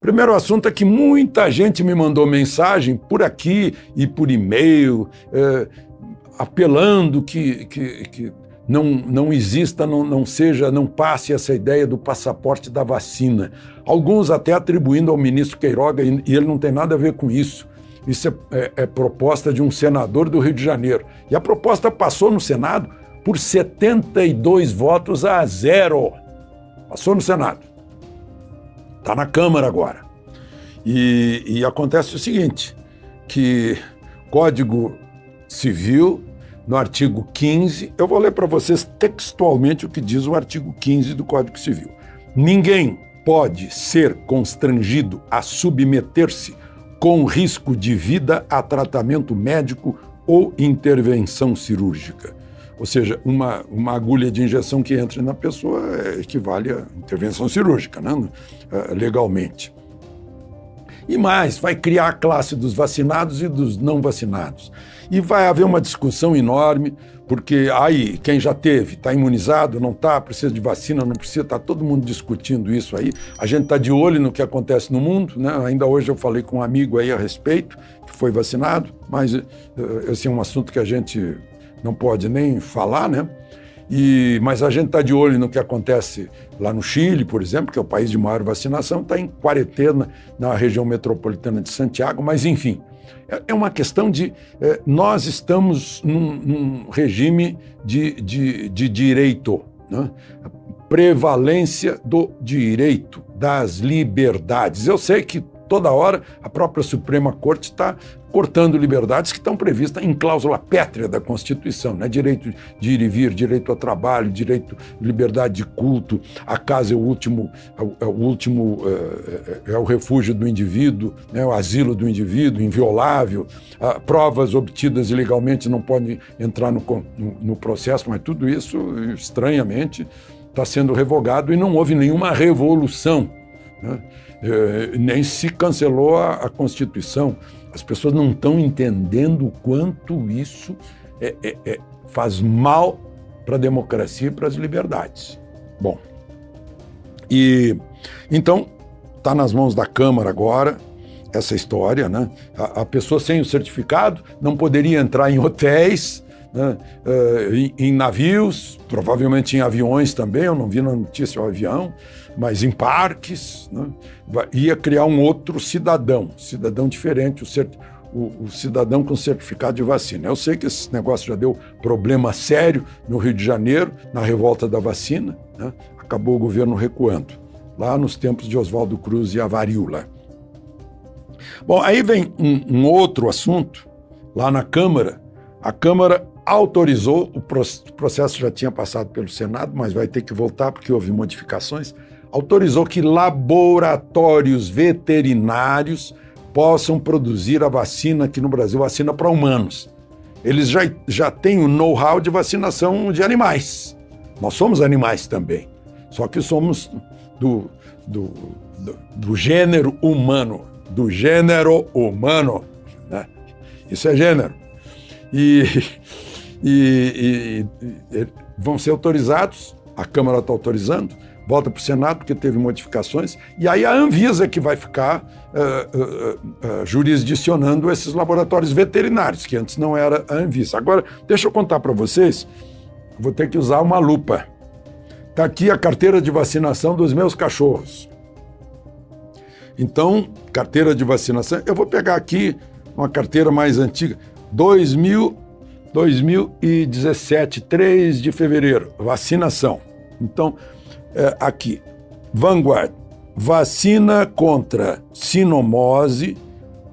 Primeiro assunto é que muita gente me mandou mensagem por aqui e por e-mail, apelando que não exista, não passe essa ideia do passaporte da vacina. Alguns até atribuindo ao ministro Queiroga, e ele não tem nada a ver com isso. Isso é proposta de um senador do Rio de Janeiro. E a proposta passou no Senado por 72 votos a 0. Passou no Senado. Está na Câmara agora. E acontece o seguinte, que Código Civil, no artigo 15, eu vou ler para vocês textualmente o que diz o artigo 15 do Código Civil. Ninguém pode ser constrangido a submeter-se com risco de vida a tratamento médico ou intervenção cirúrgica. Ou seja, uma agulha de injeção que entre na pessoa equivale a intervenção cirúrgica, né? Legalmente. E mais, vai criar a classe dos vacinados e dos não vacinados. E vai haver uma discussão enorme, porque aí quem já teve, está imunizado, não está, precisa de vacina, não precisa, está todo mundo discutindo isso aí. A gente está de olho no que acontece no mundo, né? Ainda hoje eu falei com um amigo aí a respeito, que foi vacinado, mas esse é um assunto que a gente não pode nem falar, né? Mas a gente está de olho no que acontece lá no Chile, por exemplo, que é o país de maior vacinação, está em quarentena na região metropolitana de Santiago, mas enfim, é uma questão de... nós estamos num regime de direito, né? Prevalência do direito, das liberdades. Eu sei que toda hora a própria Suprema Corte está cortando liberdades que estão previstas em cláusula pétrea da Constituição, né? Direito de ir e vir, direito ao trabalho, direito, liberdade de culto, a casa é o refúgio do indivíduo, né? O asilo do indivíduo, inviolável, provas obtidas ilegalmente não podem entrar no processo, mas tudo isso, estranhamente, está sendo revogado e não houve nenhuma revolução, né? Nem se cancelou a Constituição. As pessoas não estão entendendo o quanto isso faz mal para a democracia e para as liberdades. Bom, então está nas mãos da Câmara agora essa história, né? A pessoa sem o certificado não poderia entrar em hotéis, né? Em navios, provavelmente em aviões também, eu não vi na notícia o avião, mas em parques, né? Ia criar um outro cidadão diferente, o cidadão com certificado de vacina. Eu sei que esse negócio já deu problema sério no Rio de Janeiro, na revolta da vacina, né? Acabou o governo recuando, lá nos tempos de Oswaldo Cruz e a varíola. Bom, aí vem um outro assunto, lá na Câmara. A Câmara autorizou, o processo já tinha passado pelo Senado, mas vai ter que voltar porque houve modificações, autorizou que laboratórios veterinários possam produzir a vacina aqui no Brasil, vacina para humanos. Eles já têm o know-how de vacinação de animais. Nós somos animais também, só que somos do gênero humano, né? Isso é gênero. E vão ser autorizados, a Câmara está autorizando, volta para o Senado porque teve modificações, e aí a Anvisa que vai ficar jurisdicionando esses laboratórios veterinários, que antes não era a Anvisa. Agora, deixa eu contar para vocês, vou ter que usar uma lupa. Está aqui a carteira de vacinação dos meus cachorros. Então, carteira de vacinação, eu vou pegar aqui uma carteira mais antiga, 2017, 3 de fevereiro, vacinação. Então, aqui, Vanguard, vacina contra sinomose,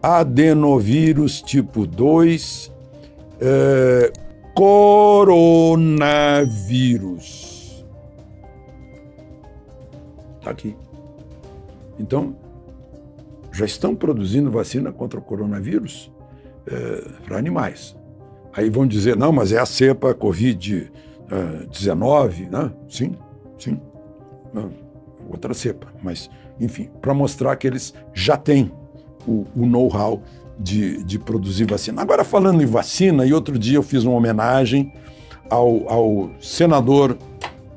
adenovírus tipo 2, coronavírus. Está aqui. Então, já estão produzindo vacina contra o coronavírus para animais. Aí vão dizer, não, mas é a cepa Covid-19, né? Sim. Outra cepa, mas, enfim, para mostrar que eles já têm o know-how de produzir vacina. Agora, falando em vacina, e outro dia eu fiz uma homenagem ao senador,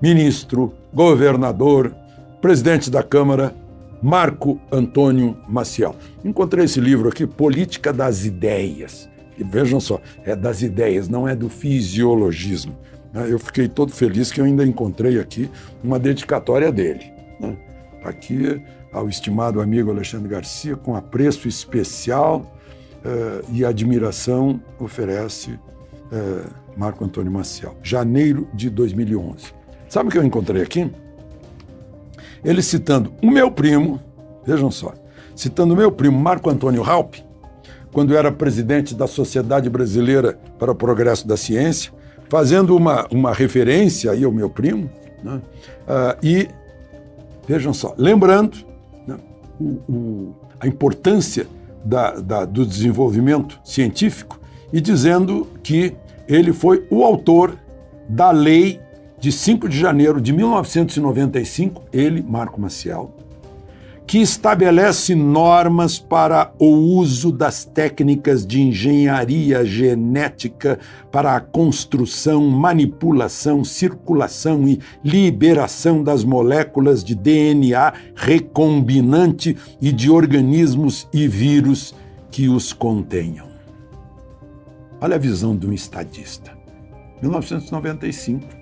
ministro, governador, presidente da Câmara, Marco Antônio Maciel. Encontrei esse livro aqui, Política das Ideias. E vejam só, é das ideias, não é do fisiologismo. Eu fiquei todo feliz que eu ainda encontrei aqui uma dedicatória dele. Aqui, ao estimado amigo Alexandre Garcia, com apreço especial e admiração, oferece Marco Antônio Maciel. Janeiro de 2011. Sabe o que eu encontrei aqui? Ele citando o meu primo, vejam só, citando o meu primo Marco Antônio Raupp, quando era presidente da Sociedade Brasileira para o Progresso da Ciência, fazendo uma referência aí ao meu primo, né? E, vejam só, lembrando, né, a importância do desenvolvimento científico e dizendo que ele foi o autor da lei de 5 de janeiro de 1995, ele, Marco Maciel, que estabelece normas para o uso das técnicas de engenharia genética para a construção, manipulação, circulação e liberação das moléculas de DNA recombinante e de organismos e vírus que os contenham. Olha a visão de um estadista. 1995.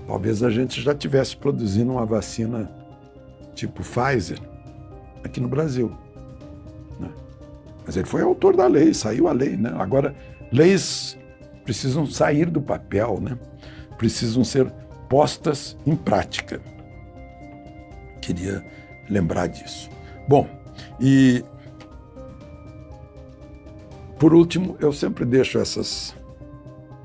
Talvez a gente já estivesse produzindo uma vacina tipo Pfizer aqui no Brasil, né? Mas ele foi autor da lei, saiu a lei, né? Agora, leis precisam sair do papel, né? Precisam ser postas em prática. Queria lembrar disso. Bom, e por último, eu sempre deixo essas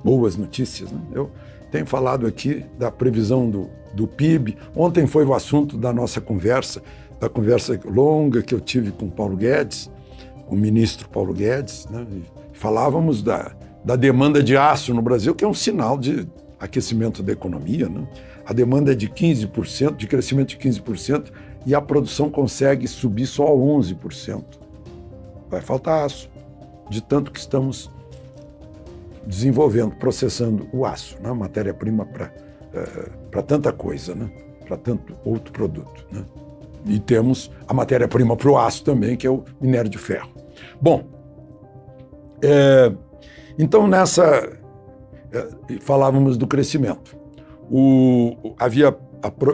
boas notícias, né? Eu tenho falado aqui da previsão do PIB. Ontem foi o assunto da nossa conversa, da conversa longa que eu tive com o Paulo Guedes, com o ministro Paulo Guedes, né? Falávamos da demanda de aço no Brasil, que é um sinal de aquecimento da economia, né? A demanda é de 15%, de crescimento de 15%, e a produção consegue subir só 11%. Vai faltar aço, de tanto que estamos desenvolvendo, processando o aço, né? Matéria-prima para tanta coisa, né? Para tanto outro produto, né? E temos a matéria-prima para o aço também, que é o minério de ferro. Bom, então falávamos do crescimento.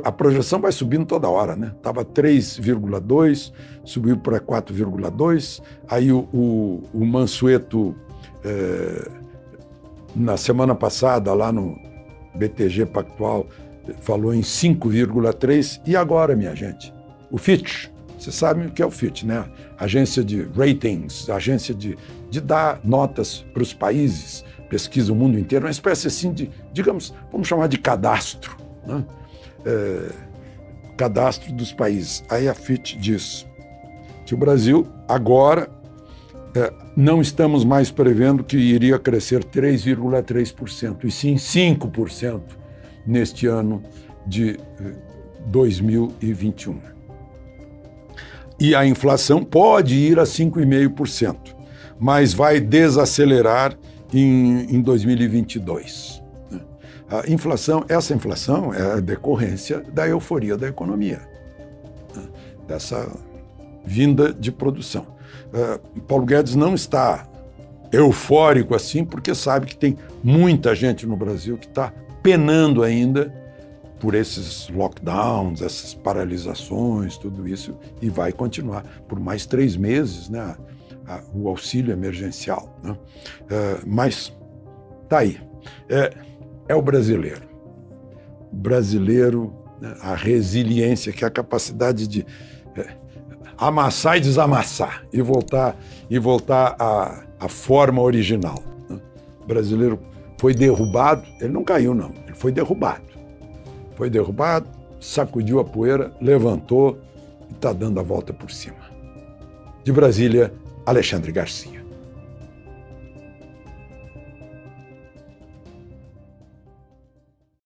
A projeção vai subindo toda hora, né? Estava 3,2, subiu para 4,2, aí o Mansueto, na semana passada, lá no BTG Pactual, falou em 5,3, e agora, minha gente? O Fitch, você sabe o que é o Fitch, né? Agência de ratings, agência de dar notas para os países, pesquisa o mundo inteiro, uma espécie assim de, digamos, vamos chamar de cadastro, né? Cadastro dos países. Aí a Fitch diz que o Brasil agora não estamos mais prevendo que iria crescer 3,3%, e sim 5% neste ano de 2021. E a inflação pode ir a 5,5%, mas vai desacelerar em 2022. A inflação, essa inflação é a decorrência da euforia da economia, dessa vinda de produção. Paulo Guedes não está eufórico assim, porque sabe que tem muita gente no Brasil que está penando ainda por esses lockdowns, essas paralisações, tudo isso, e vai continuar por mais 3 meses, né, o auxílio emergencial, né? Mas tá aí. É o brasileiro. O brasileiro, né, a resiliência, que é a capacidade de amassar e desamassar e voltar à forma original, né? O brasileiro foi derrubado, ele não caiu não, ele foi derrubado. Foi derrubado, sacudiu a poeira, levantou e está dando a volta por cima. De Brasília, Alexandre Garcia.